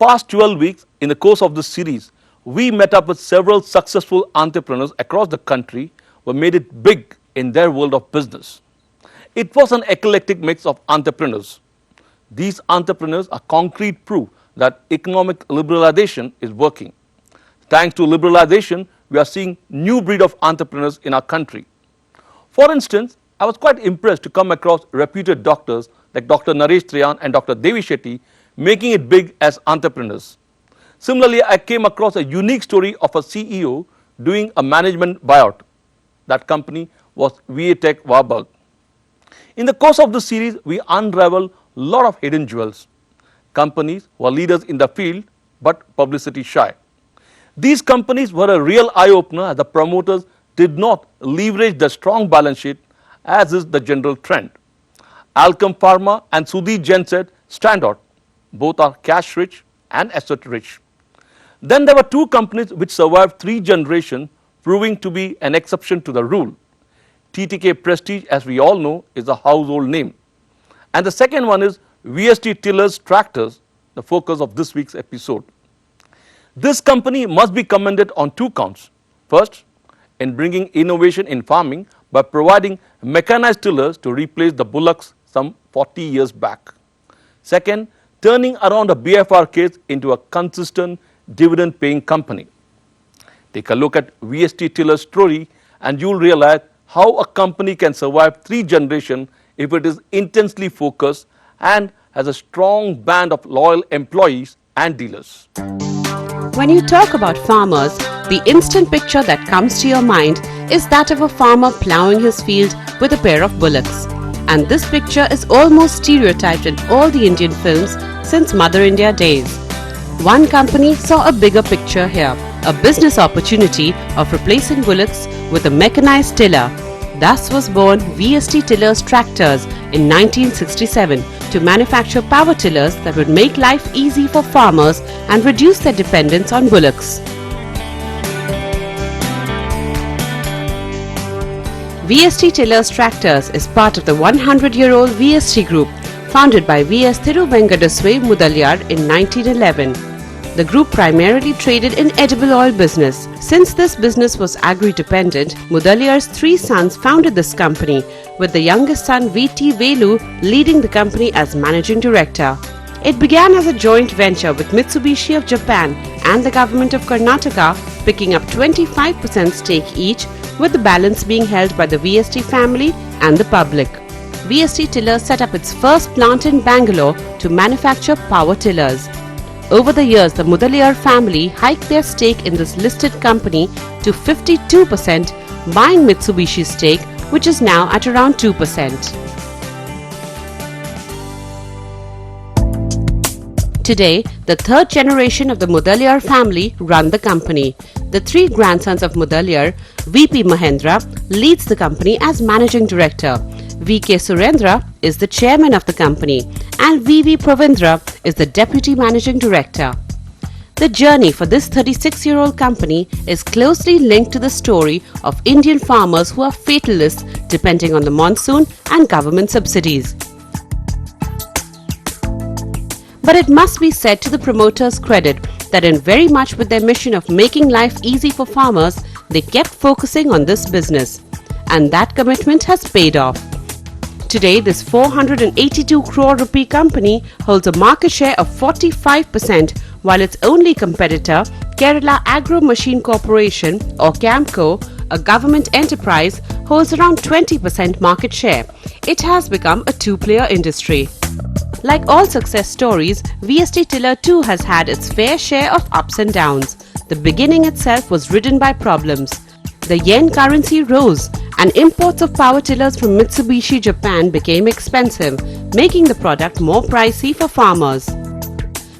past 12 weeks, in the course of this series, we met up with several successful entrepreneurs across the country who made it big in their world of business. It was an eclectic mix of entrepreneurs. These entrepreneurs are concrete proof that economic liberalization is working. Thanks to liberalization, we are seeing new breed of entrepreneurs in our country. For instance, I was quite impressed to come across reputed doctors like Dr. Naresh Triyan and Dr. Devi Shetty making it big as entrepreneurs. Similarly, I came across a unique story of a CEO doing a management buyout. That company was VA Warburg. In the course of this series, we unravel a lot of hidden jewels. Companies who are leaders in the field but publicity shy. These companies were a real eye-opener as the promoters did not leverage the strong balance sheet as is the general trend. Alchem Pharma and Sudhir Genset stand out. Both are cash rich and asset rich. Then there were two companies which survived 3 generations, proving to be an exception to the rule. TTK Prestige, as we all know, is a household name. And the second one is VST Tillers Tractors, the focus of this week's episode. This company must be commended on 2 counts. First, in bringing innovation in farming by providing mechanized tillers to replace the bullocks some 40 years back. Second, turning around a BFR case into a consistent dividend paying company. Take a look at VST Tiller's story and you will realize how a company can survive 3 generations if it is intensely focused and has a strong band of loyal employees and dealers. When you talk about farmers, the instant picture that comes to your mind is that of a farmer ploughing his field with a pair of bullocks. And this picture is almost stereotyped in all the Indian films since Mother India days. One company saw a bigger picture here, a business opportunity of replacing bullocks with a mechanized tiller. Thus was born VST Tillers Tractors in 1967 to manufacture power tillers that would make life easy for farmers and reduce their dependence on bullocks. VST Tillers Tractors is part of the 100-year-old VST Group, founded by V.S. Thiruvengadaswamy Mudaliar in 1911. The group primarily traded in edible oil business. Since this business was agri-dependent, Mudaliar's 3 sons founded this company, with the youngest son V.T. Velu leading the company as managing director. It began as a joint venture with Mitsubishi of Japan and the government of Karnataka, picking up 25% stake each, with the balance being held by the VST family and the public. VST Tillers set up its first plant in Bangalore to manufacture power tillers. Over the years, the Mudaliar family hiked their stake in this listed company to 52%, buying Mitsubishi's stake, which is now at around 2%. Today, the 3rd generation of the Mudaliar family run the company. The 3 grandsons of Mudaliar, VP Mahendra, leads the company as managing director. VK Surendra is the chairman of the company and VV Pravindra is the deputy managing director. The journey for this 36-year-old company is closely linked to the story of Indian farmers who are fatalists depending on the monsoon and government subsidies. But it must be said to the promoters' credit that in very much with their mission of making life easy for farmers, they kept focusing on this business. And that commitment has paid off. Today, this 482 crore rupee company holds a market share of 45%, while its only competitor, Kerala Agro Machine Corporation or Camco, a government enterprise, holds around 20% market share. It has become a 2-player industry. Like all success stories, VST Tiller too has had its fair share of ups and downs. The beginning itself was ridden by problems. The yen currency rose and imports of power tillers from Mitsubishi Japan became expensive, making the product more pricey for farmers.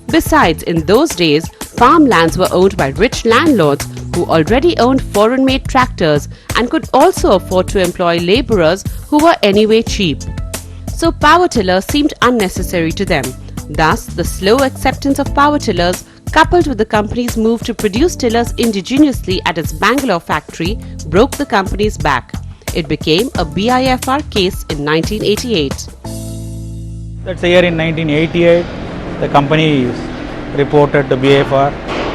Besides, in those days, farmlands were owned by rich landlords who already owned foreign-made tractors and could also afford to employ laborers who were anyway cheap. So power tillers seemed unnecessary to them. Thus, the slow acceptance of power tillers, coupled with the company's move to produce tillers indigenously at its Bangalore factory, broke the company's back. It became a BIFR case in 1988. That's the year in 1988. The company reported to BFR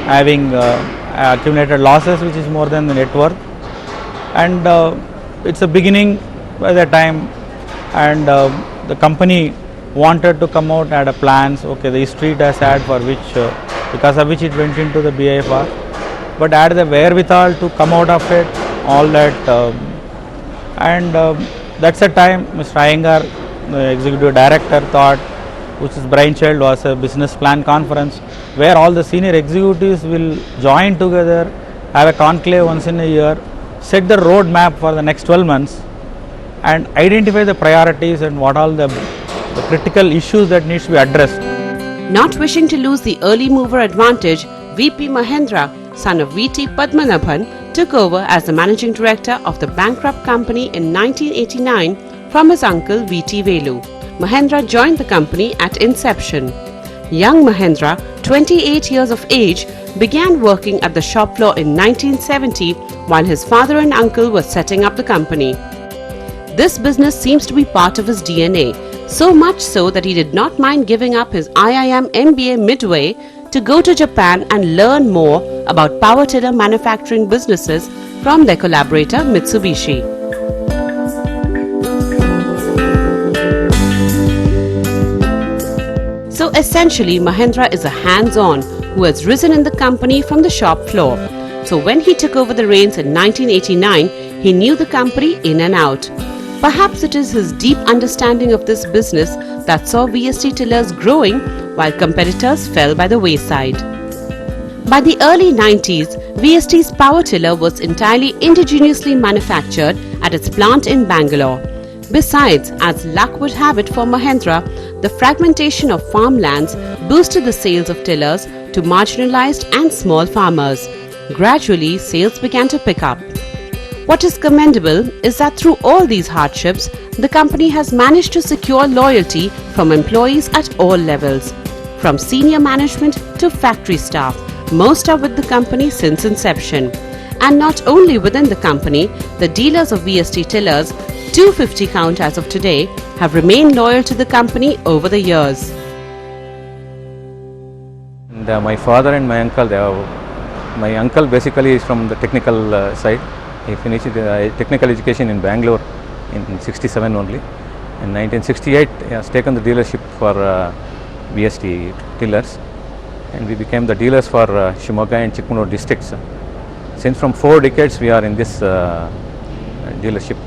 having accumulated losses which is more than the net worth, and it's a beginning by the time, and the company wanted to come out, had a plans, okay, the history it has had for which because of which it went into the BFR, but had the wherewithal to come out of it, all that, and that's the time Mr. Iyengar, the executive director, thought, which is brainchild was a business plan conference where all the senior executives will join together, have a conclave once in a year, set the roadmap for the next 12 months and identify the priorities and what all the critical issues that needs to be addressed. Not wishing to lose the early mover advantage, VP Mahendra, son of VT Padmanabhan, took over as the managing director of the bankrupt company in 1989 from his uncle VT Velu. Mahendra joined the company at inception. Young Mahendra, 28 years of age, began working at the shop floor in 1970 while his father and uncle were setting up the company. This business seems to be part of his DNA, so much so that he did not mind giving up his IIM MBA midway to go to Japan and learn more about power tiller manufacturing businesses from their collaborator Mitsubishi. So essentially, Mahendra is a hands-on who has risen in the company from the shop floor. So when he took over the reins in 1989, he knew the company in and out. Perhaps it is his deep understanding of this business that saw VST tillers growing while competitors fell by the wayside. By the early 90s, VST's power tiller was entirely indigenously manufactured at its plant in Bangalore. Besides, as luck would have it for Mahendra, the fragmentation of farmlands boosted the sales of tillers to marginalized and small farmers. Gradually, sales began to pick up. What is commendable is that through all these hardships, the company has managed to secure loyalty from employees at all levels. From senior management to factory staff, most are with the company since inception. And not only within the company, the dealers of VST tillers, 250 count as of today, have remained loyal to the company over the years. My father and my uncle, my uncle basically is from the technical side. He finished technical education in Bangalore in 67 only. In 1968, he has taken the dealership for VST tillers, and we became the dealers for Shimoga and Chikmagalur districts. Since from 4 decades we are in this dealership.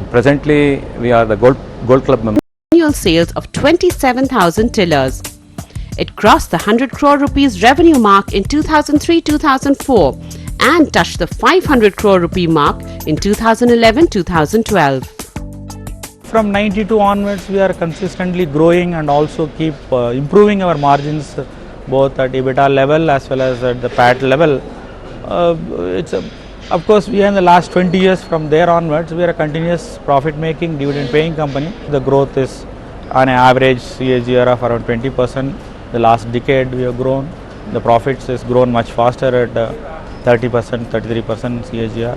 Presently, we are the Gold Club members. Annual sales of 27,000 tillers. It crossed the 100 crore rupees revenue mark in 2003-2004 and touched the 500 crore rupee mark in 2011-2012. From 92 onwards, we are consistently growing and also keep improving our margins both at EBITDA level as well as at the PAT level. Of course, we are in the last 20 years, from there onwards, we are a continuous profit-making, dividend-paying company. The growth is on an average CAGR of around 20%. The last decade we have grown. The profits has grown much faster at 30%, 33% CAGR,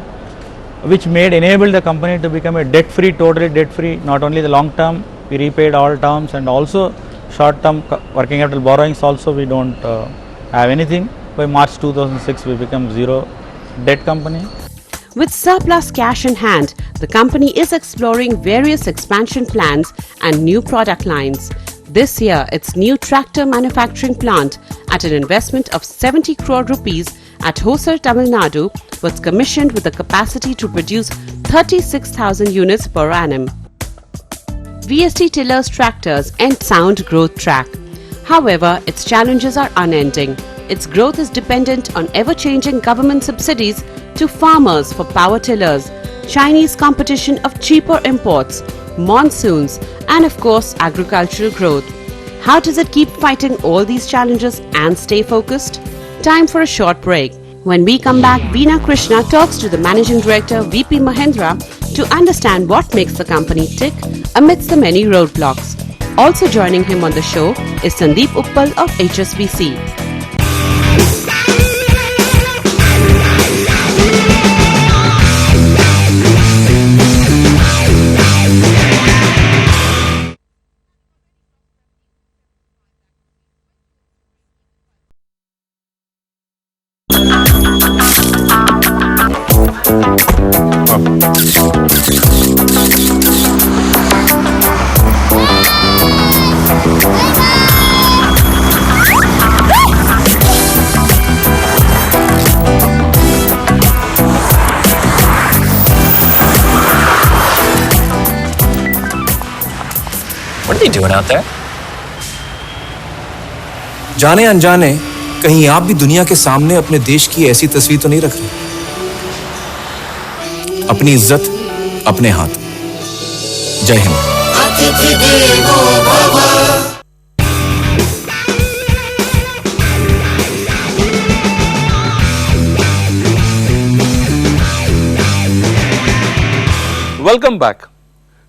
which enabled the company to become a debt-free, totally debt-free. Not only the long term, we repaid all terms, and also short-term working capital borrowings also we don't have anything. By March 2006, we become zero debt company. With surplus cash in hand, the company is exploring various expansion plans and new product lines. This year, its new tractor manufacturing plant at an investment of 70 crore rupees at Hosur, Tamil Nadu was commissioned with the capacity to produce 36,000 units per annum. VST tillers tractors and sound growth track. However, its challenges are unending. Its growth is dependent on ever-changing government subsidies to farmers for power tillers, Chinese competition of cheaper imports, monsoons, and of course agricultural growth. How does it keep fighting all these challenges and stay focused? Time for a short break. When we come back, Veena Krishna talks to the Managing Director VP Mahendra to understand what makes the company tick amidst the many roadblocks. Also joining him on the show is Sandeep Uppal of HSBC. are you doing out there? जाने अनजाने कहीं आप भी दुनिया के सामने अपने देश की ऐसी तस्वीर तो नहीं रख रहे? अपनी इज्जत अपने हाथ। जय Hind. Welcome back.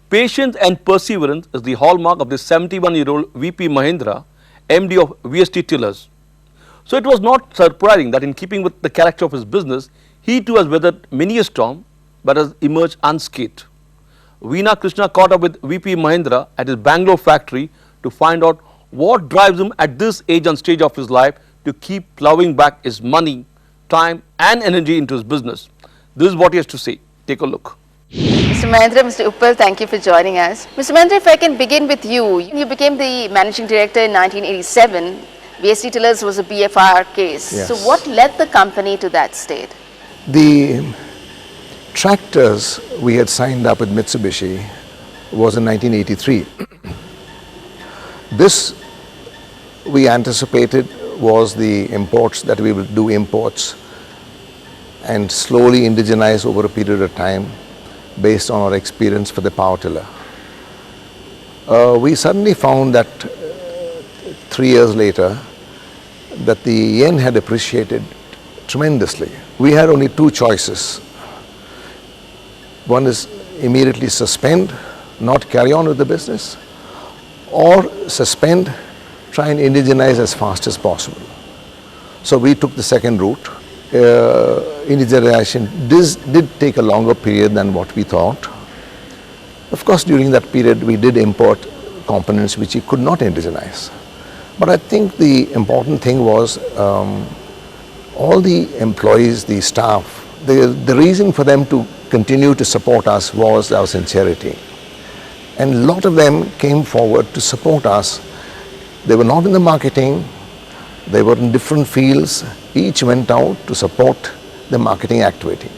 Patience and perseverance is the hallmark of the 71-year-old VP Mahindra, MD of VST Tillers. So it was not surprising that in keeping with the character of his business, he too has weathered many a storm but has emerged unscathed. Veena Krishna caught up with VP Mahindra at his Bangalore factory to find out what drives him at this age and stage of his life to keep plowing back his money, time and energy into his business. This is what he has to say. Take a look. Mr. Mahindra, Mr. Uppal, thank you for joining us. Mr. Mahindra, if I can begin with you. You became the managing director in 1987. VST Tillers was a BFR case. Yes. So what led the company to that state? The tractors we had signed up with Mitsubishi was in 1983. This we anticipated was the imports, that we will do imports and slowly indigenize over a period of time based on our experience for the power tiller. We suddenly found that 3 years later that the yen had appreciated tremendously. We had only two choices. One is immediately suspend, not carry on with the business, or suspend, try and indigenize as fast as possible. So we took the second route. Indigenization did take a longer period than what we thought. Of course, during that period we did import components which we could not indigenize. But I think the important thing was all the employees, the staff, the reason for them to continue to support us was our sincerity. And a lot of them came forward to support us. They were not in the marketing, they were in different fields. Each went out to support the marketing activity.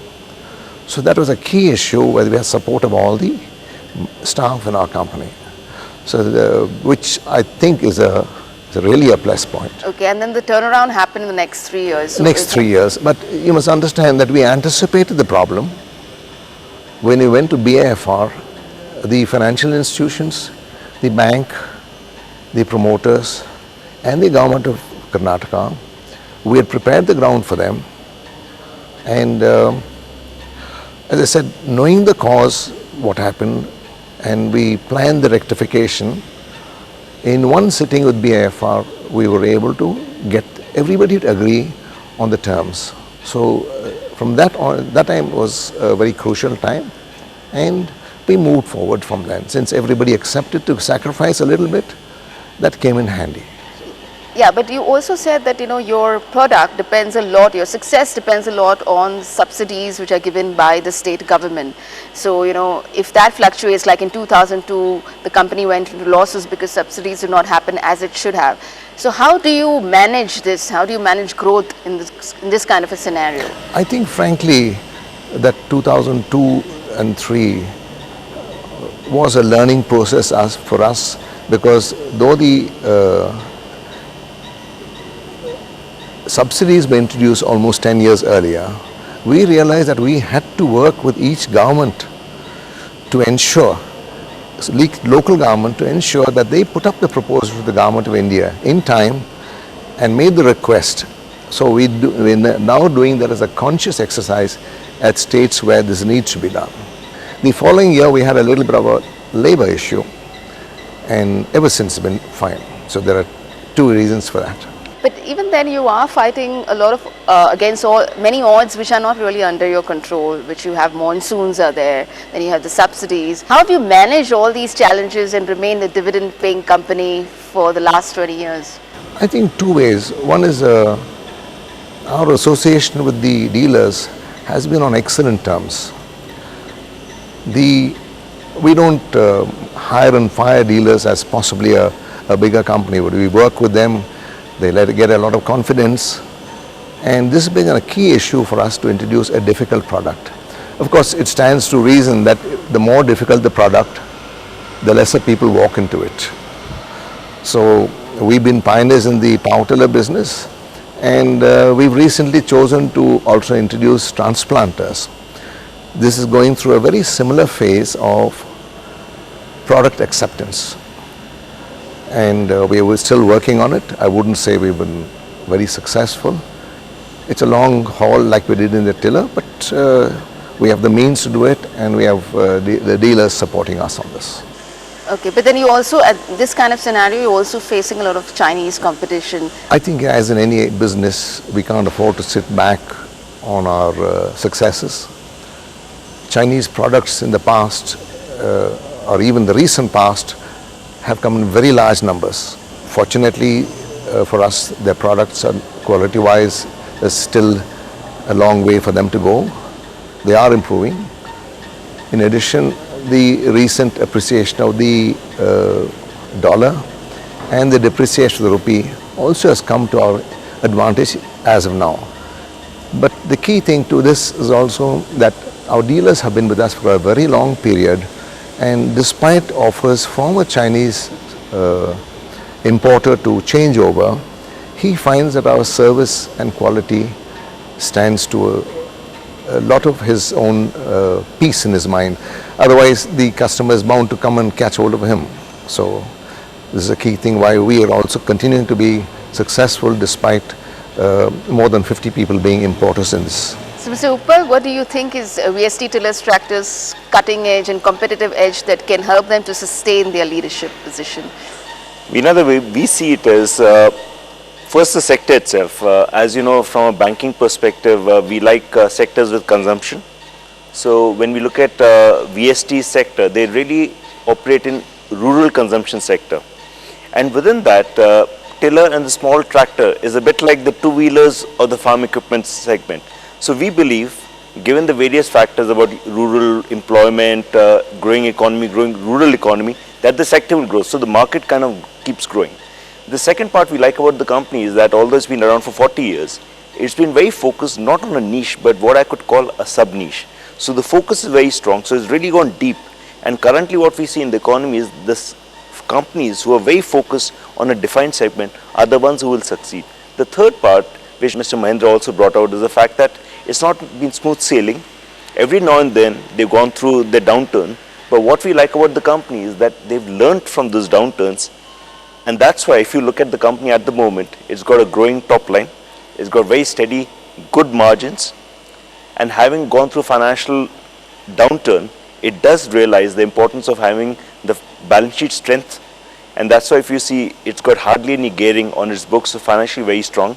So that was a key issue where we had support of all the staff in our company. So which I think is really a plus point. Okay, and then the turnaround happened in the next 3 years. So Next 3 years. But you must understand that we anticipated the problem. When we went to BAFR, the financial institutions, the bank, the promoters and the government of Karnataka, we had prepared the ground for them. And as I said, knowing the cause, what happened, and we planned the rectification. In one sitting with BAFR, we were able to get everybody to agree on the terms. So from that on, that time was a very crucial time, and we moved forward from then. Since everybody accepted to sacrifice a little bit, that came in handy. Yeah, but you also said that, your product depends a lot, your success depends a lot on subsidies which are given by the state government. So, if that fluctuates, like in 2002, the company went into losses because subsidies did not happen as it should have. So how do you manage this? How do you manage growth in this kind of a scenario? I think frankly that 2002 and 3 was a learning process for us, because though the subsidies were introduced almost 10 years earlier, we realized that we had to work with each government to ensure, local government to ensure that they put up the proposal to the government of India in time and made the request. So we're now doing that as a conscious exercise at states where this needs to be done. The following year we had a little bit of a labor issue, and ever since it's been fine. So there are two reasons for that. But even then you are fighting a lot of against many odds which are not really under your control, which you have monsoons are there, then you have the subsidies. How have you managed all these challenges and remained a dividend paying company for the last 20 years? I think two ways. One is our association with the dealers has been on excellent terms. We don't hire and fire dealers as possibly a bigger company would. We work with them. They get a lot of confidence, and this has been a key issue for us to introduce a difficult product. Of course, it stands to reason that the more difficult the product, the lesser people walk into it. So we've been pioneers in the power tiller business, and we've recently chosen to also introduce transplanters. This is going through a very similar phase of product acceptance, and we are still working on it. I wouldn't say we've been very successful. It's a long haul like we did in the tiller, but we have the means to do it, and we have the dealers supporting us on this. Okay, but then you also, at this kind of scenario, you're also facing a lot of Chinese competition. I think as in any business, we can't afford to sit back on our successes. Chinese products in the past, or even the recent past, have come in very large numbers. Fortunately for us, their products are quality-wise, there's still a long way for them to go. They are improving. In addition, the recent appreciation of the dollar and the depreciation of the rupee also has come to our advantage as of now. But the key thing to this is also that our dealers have been with us for a very long period, and despite offers from a Chinese importer to change over, he finds that our service and quality stands to a lot of his own peace in his mind. Otherwise, the customer is bound to come and catch hold of him. So this is a key thing why we are also continuing to be successful despite more than 50 people being importers in this. So Mr. Uppal, what do you think is VST tillers tractors' cutting edge and competitive edge that can help them to sustain their leadership position? Veena, the way we see it is, first the sector itself. As you know, from a banking perspective, we like sectors with consumption. So when we look at VST sector, they really operate in rural consumption sector. And within that, tiller and the small tractor is a bit like the two-wheelers or the farm equipment segment. So we believe, given the various factors about rural employment, growing economy, growing rural economy, that the sector will grow. So the market kind of keeps growing. The second part we like about the company is that although it's been around for 40 years, it's been very focused not on a niche, but what I could call a sub-niche. So the focus is very strong, so it's really gone deep. And currently what we see in the economy is this companies who are very focused on a defined segment are the ones who will succeed. The third part, which Mr. Mahendra also brought out, is the fact that it's not been smooth sailing. Every now and then they've gone through the downturn, but what we like about the company is that they've learned from those downturns, and that's why if you look at the company at the moment, it's got a growing top line, it's got very steady, good margins, and having gone through financial downturn, it does realize the importance of having the balance sheet strength, and that's why if you see it's got hardly any gearing on its books, so financially very strong.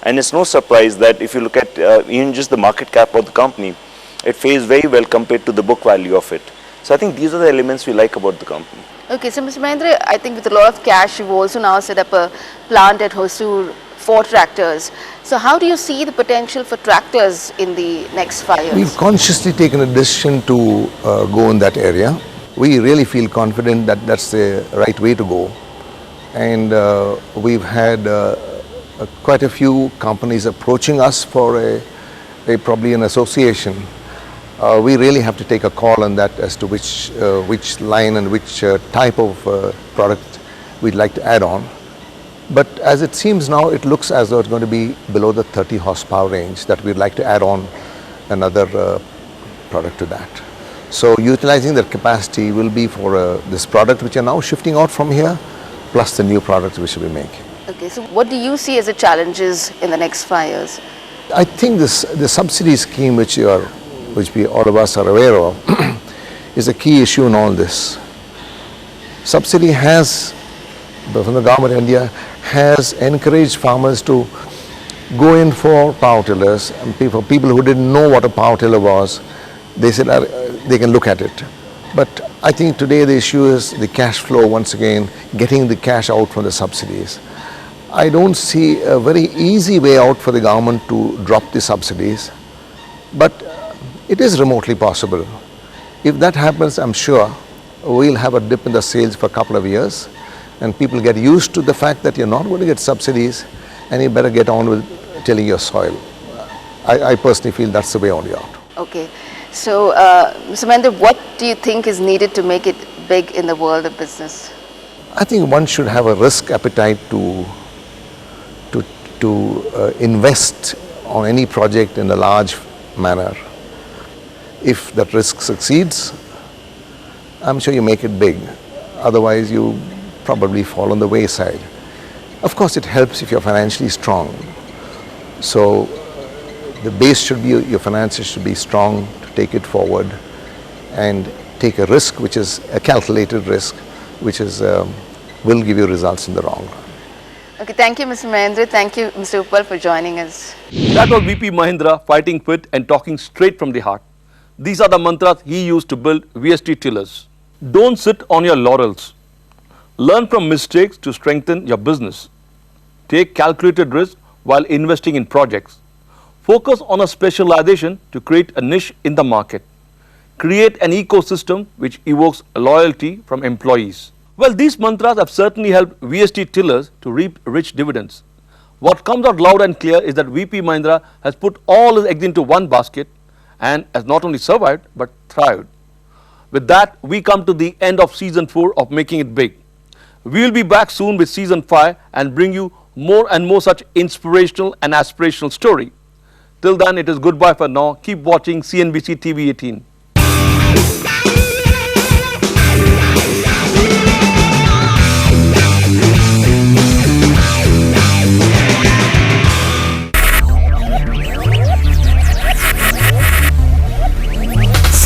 And it's no surprise that if you look at even just the market cap of the company, it fares very well compared to the book value of it. So I think these are the elements we like about the company. Okay, so Mr. Mahendra, I think with a lot of cash, you've also now set up a plant at Hosur for tractors. So how do you see the potential for tractors in the next 5 years? We've consciously taken a decision to go in that area. We really feel confident that that's the right way to go. And we've had quite a few companies approaching us for probably an association. We really have to take a call on that as to which line and which type of product we'd like to add on. But as it seems now, it looks as though it's going to be below the 30 horsepower range that we'd like to add on another product to that. So utilizing that capacity will be for this product which are now shifting out from here, plus the new products we should be making. Okay, so what do you see as the challenges in the next 5 years? I think the subsidy scheme which we all of us are aware of is a key issue in all this. Subsidy has, from the government of India, has encouraged farmers to go in for power tillers, and for people who didn't know what a power tiller was, they said they can look at it. But I think today the issue is the cash flow, once again, getting the cash out from the subsidies. I don't see a very easy way out for the government to drop the subsidies, but it is remotely possible. If that happens, I'm sure we'll have a dip in the sales for a couple of years, and people get used to the fact that you're not going to get subsidies, and you better get on with tilling your soil. I personally feel that's the way only out. Okay, so Mr. Mahendra, what do you think is needed to make it big in the world of business? I think one should have a risk appetite to invest on any project in a large manner. If that risk succeeds, I'm sure you make it big. Otherwise, you probably fall on the wayside. Of course, it helps if you're financially strong. So the base should be, your finances should be strong to take it forward and take a risk, which is a calculated risk, which is will give you results in the long run. Okay, thank you, Mr. Mahendra. Thank you, Mr. Uppal, for joining us. That was VP Mahindra fighting fit and talking straight from the heart. These are the mantras he used to build VST tillers. Don't sit on your laurels. Learn from mistakes to strengthen your business. Take calculated risk while investing in projects. Focus on a specialization to create a niche in the market. Create an ecosystem which evokes loyalty from employees. Well, these mantras have certainly helped VST tillers to reap rich dividends. What comes out loud and clear is that VP Mahindra has put all his eggs into one basket and has not only survived but thrived. With that, we come to the end of season 4 of Making It Big. We will be back soon with season 5 and bring you more and more such inspirational and aspirational story. Till then, it is goodbye for now. Keep watching CNBC TV18.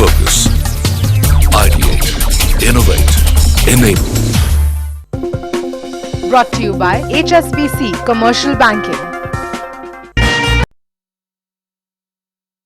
Focus, ideate, innovate, enable. Brought to you by HSBC Commercial Banking.